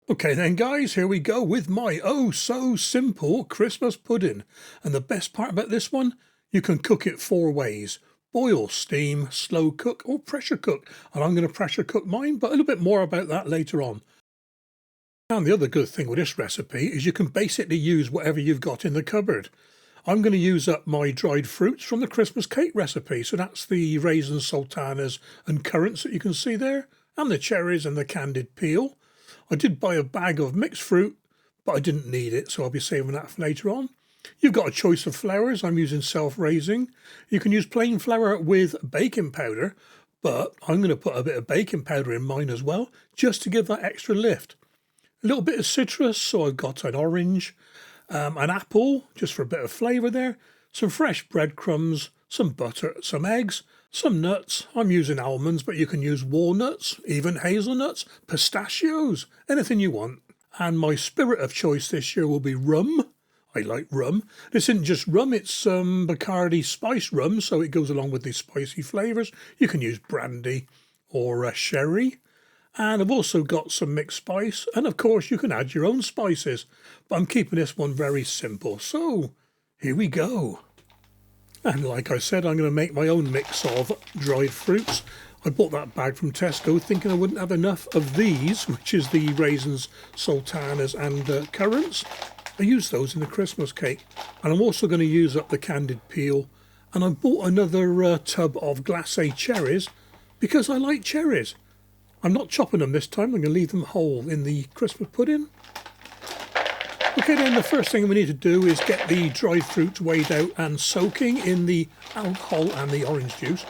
Okay then guys, here we go with my oh so simple Christmas pudding. And the best part about this one, you can cook it 4 ways. Boil, steam, slow cook or pressure cook. And I'm going to pressure cook mine, but a little bit more about that later on. And the other good thing with this recipe is you can basically use whatever you've got in the cupboard. I'm going to use up my dried fruits from the Christmas cake recipe. So that's the raisins, sultanas and currants that you can see there, and the cherries and the candied peel. I did buy a bag of mixed fruit, but I didn't need it, so I'll be saving that for later on. You've got a choice of flours. I'm using self-raising. You can use plain flour with baking powder, but I'm going to put a bit of baking powder in mine as well, just to give that extra lift. A little bit of citrus, so I've got an orange, an apple, just for a bit of flavour there, some fresh breadcrumbs, some butter, some eggs, some nuts. I'm using almonds, but you can use walnuts, even hazelnuts, pistachios, anything you want. And my spirit of choice this year will be rum. I like rum. This isn't just rum, it's Bacardi spice rum, so it goes along with the spicy flavours. You can use brandy or sherry. And I've also got some mixed spice, and of course you can add your own spices, but I'm keeping this one very simple. So here we go. And like I said, I'm going to make my own mix of dried fruits. I bought that bag from Tesco thinking I wouldn't have enough of these, which is the raisins, sultanas and currants. I use those in the Christmas cake. And I'm also going to use up the candied peel. And I bought another tub of glacé cherries because I like cherries. I'm not chopping them this time, I'm going to leave them whole in the Christmas pudding. Okay then, the first thing we need to do is get the dried fruits weighed out and soaking in the alcohol and the orange juice.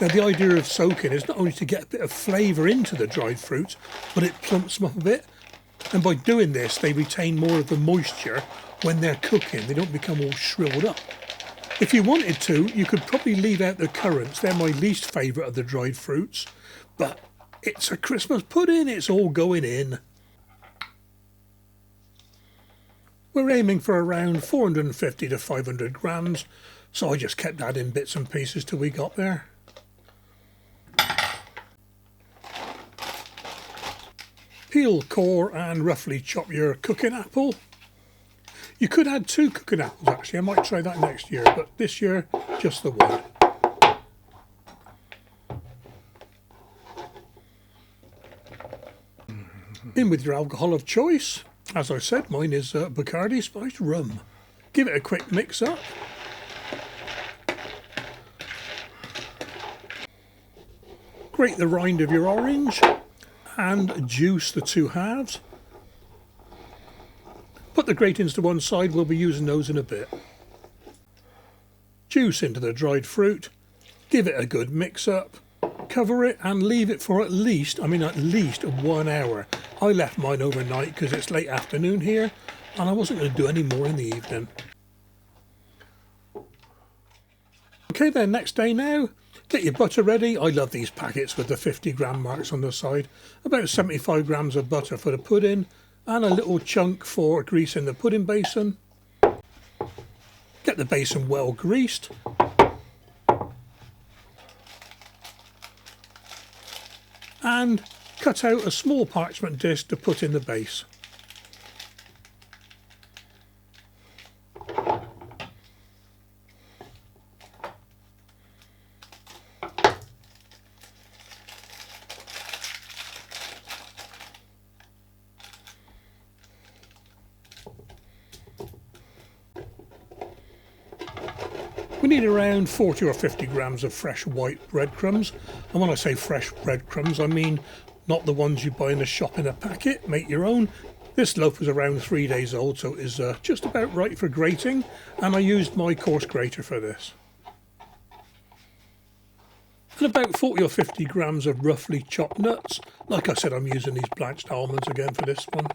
Now the idea of soaking is not only to get a bit of flavour into the dried fruits, but it plumps them up a bit. And by doing this, they retain more of the moisture when they're cooking. They don't become all shriveled up. If you wanted to, you could probably leave out the currants. They're my least favourite of the dried fruits. But it's a Christmas pudding, it's all going in. We're aiming for around 450 to 500 grams, so I just kept adding bits and pieces till we got there. Peel, core and roughly chop your cooking apple. You could add 2 cooking apples actually, I might try that next year, but this year just the one. In with your alcohol of choice. As I said, mine is Bacardi spiced rum. Give it a quick mix up. Grate the rind of your orange and juice the 2 halves. Put the gratings to one side, we'll be using those in a bit. Juice into the dried fruit. Give it a good mix up. Cover it and leave it for at least 1 hour. I left mine overnight because it's late afternoon here and I wasn't going to do any more in the evening. Okay then, next day now, get your butter ready. I love these packets with the 50-gram marks on the side. About 75 grams of butter for the pudding and a little chunk for greasing the pudding basin. Get the basin well greased. And cut out a small parchment disc to put in the base. We need around 40 or 50 grams of fresh white breadcrumbs. And when I say fresh breadcrumbs, I mean not the ones you buy in the shop in a packet. Make your own. This loaf was around 3 days old, so it is just about right for grating. And I used my coarse grater for this. And about 40 or 50 grams of roughly chopped nuts. Like I said, I'm using these blanched almonds again for this one.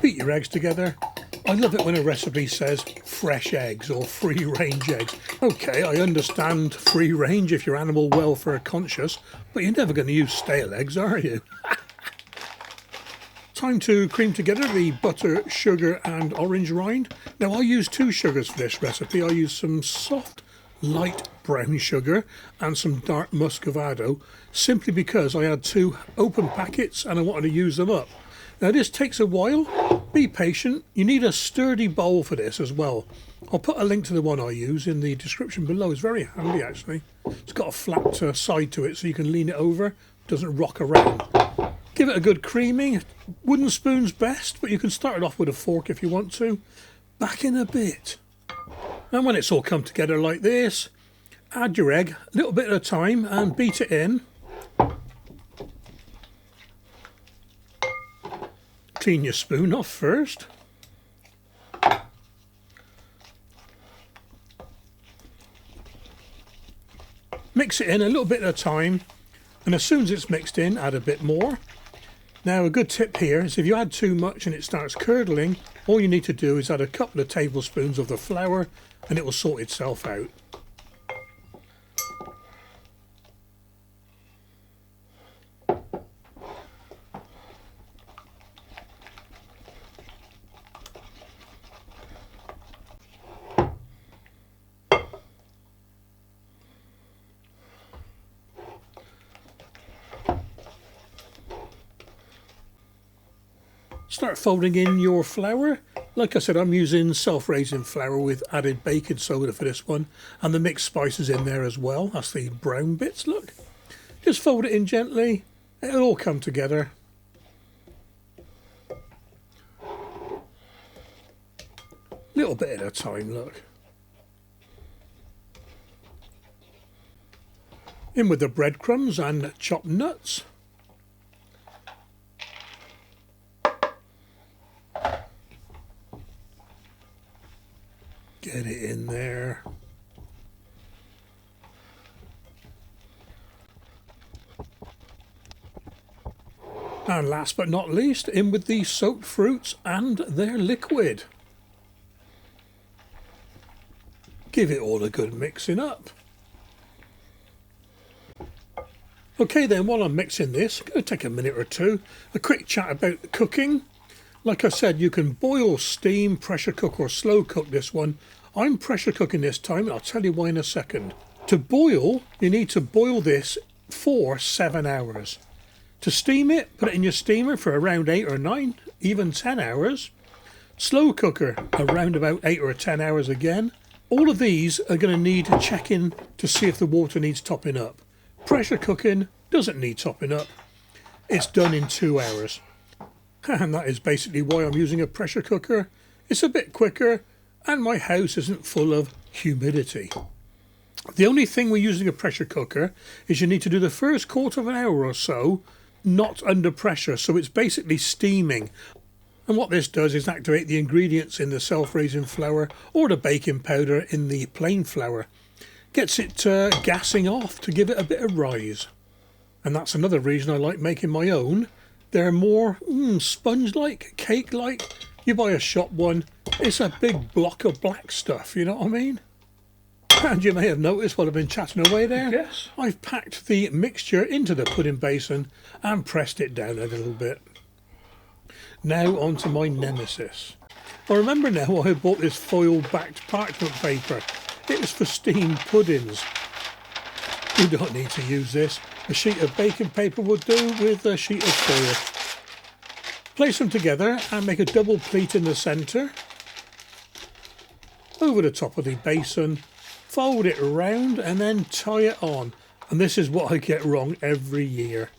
Beat your eggs together. I love it when a recipe says fresh eggs or free range eggs. Okay, I understand free range if you're animal welfare conscious, but you're never going to use stale eggs, are you? Time to cream together the butter, sugar and orange rind. Now I use 2 sugars for this recipe. I use some soft light brown sugar and some dark muscovado, simply because I had 2 open packets and I wanted to use them up. Now this takes a while, be patient. You need a sturdy bowl for this as well. I'll put a link to the one I use in the description below. It's very handy actually. It's got a flat side to it so you can lean it over, it doesn't rock around. Give it a good creaming. Wooden spoon's best, but you can start it off with a fork if you want to. Back in a bit. And when it's all come together like this, add your egg a little bit at a time and beat it in. Clean your spoon off first. Mix it in a little bit at a time, and as soon as it's mixed in, add a bit more. Now a good tip here is if you add too much and it starts curdling, all you need to do is add a couple of tablespoons of the flour and it will sort itself out. Start folding in your flour. Like I said, I'm using self-raising flour with added baking soda for this one, and the mixed spices in there as well. That's the brown bits, look. Just fold it in gently, it'll all come together. Little bit at a time, look. In with the breadcrumbs and chopped nuts. Get it in there. And last but not least, in with the soaked fruits and their liquid. Give it all a good mixing up. Okay then, while I'm mixing this, I'm going to take a minute or two, a quick chat about cooking. Like I said, you can boil, steam, pressure cook or slow cook this one. I'm pressure cooking this time and I'll tell you why in a second. To boil, you need to boil this for 7 hours. To steam it, put it in your steamer for around 8 or 9, even 10 hours. Slow cooker, around about 8 or 10 hours again. All of these are going to need checking to see if the water needs topping up. Pressure cooking doesn't need topping up. It's done in 2 hours. And that is basically why I'm using a pressure cooker. It's a bit quicker and my house isn't full of humidity. The only thing we're using a pressure cooker is you need to do the first quarter of an hour or so not under pressure, so it's basically steaming. And what this does is activate the ingredients in the self-raising flour or the baking powder in the plain flour. Gets it gassing off to give it a bit of rise. And that's another reason I like making my own. They're more sponge-like, cake-like. You buy a shop one, it's a big block of black stuff, you know what I mean? And you may have noticed while I've been chatting away there, yes, I've packed the mixture into the pudding basin and pressed it down a little bit. Now on to my nemesis. I remember now I bought this foil-backed parchment paper. It was for steamed puddings. You don't need to use this. A sheet of baking paper would do with a sheet of foil. Place them together and make a double pleat in the centre. Over the top of the basin, fold it around and then tie it on. And this is what I get wrong every year.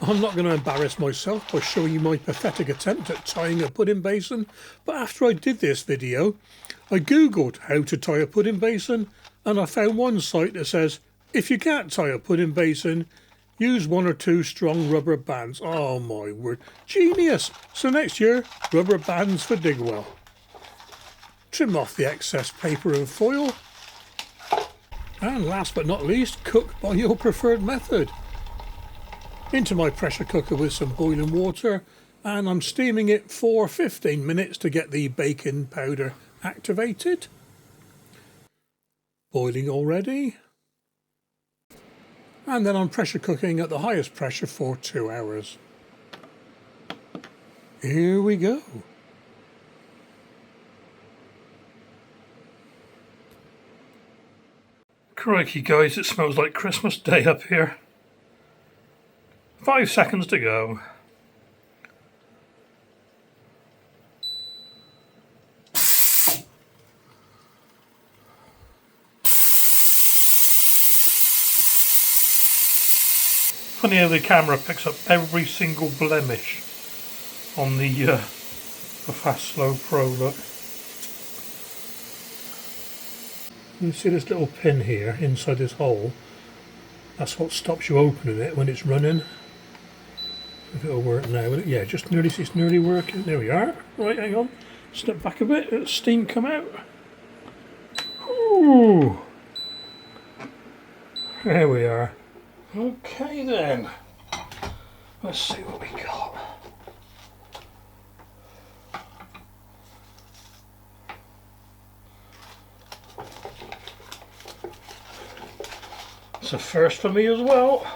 I'm not going to embarrass myself by showing you my pathetic attempt at tying a pudding basin, but after I did this video, I googled how to tie a pudding basin and I found one site that says, if you can't tie a pudding basin, use 1 or 2 strong rubber bands. Oh my word, genius! So next year, rubber bands for Digwell. Trim off the excess paper and foil. And last but not least, cook by your preferred method. Into my pressure cooker with some boiling water, and I'm steaming it for 15 minutes to get the baking powder activated. Boiling already. And then I'm pressure cooking at the highest pressure for 2 hours. Here we go. Crikey guys, it smells like Christmas Day up here. 5 seconds to go. Funny how the camera picks up every single blemish on the Fast Slow Pro, look. You see this little pin here inside this hole? That's what stops you opening it when it's running. If it'll work now, will it? Yeah, it's nearly working. There we are. Right, hang on. Step back a bit, let the steam come out. Ooh. There we are. Okay then. Let's see what we got. It's a first for me as well.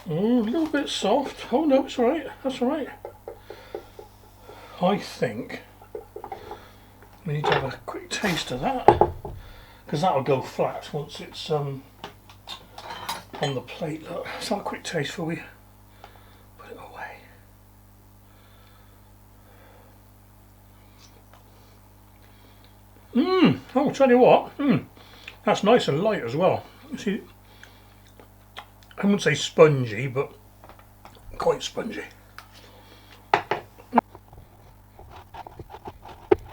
A little bit soft. Oh no, it's alright. That's alright. I think we need to have a quick taste of that, because that'll go flat once it's on the plate. Look, let's have a quick taste before we put it away. Oh, I'll tell you what. That's nice and light as well. You see, I wouldn't say spongy, but quite spongy.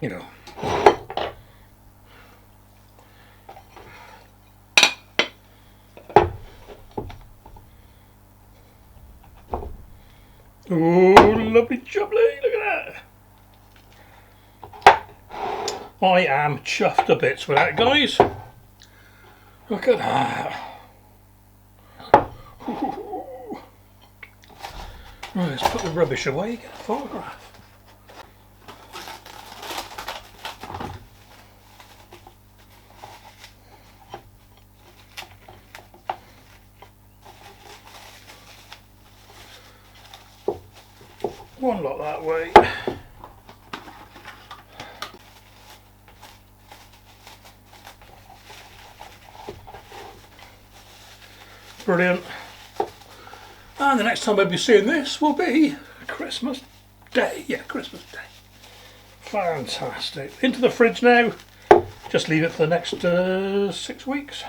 You know. Oh, lovely jubbly, look at that. I am chuffed to bits with that, guys. Look at that. Right, let's put the rubbish away, get a photograph. One lot that way. Brilliant. And the next time I'll be seeing this will be Christmas Day. Yeah, Christmas Day. Fantastic. Into the fridge now. Just leave it for the next 6 weeks.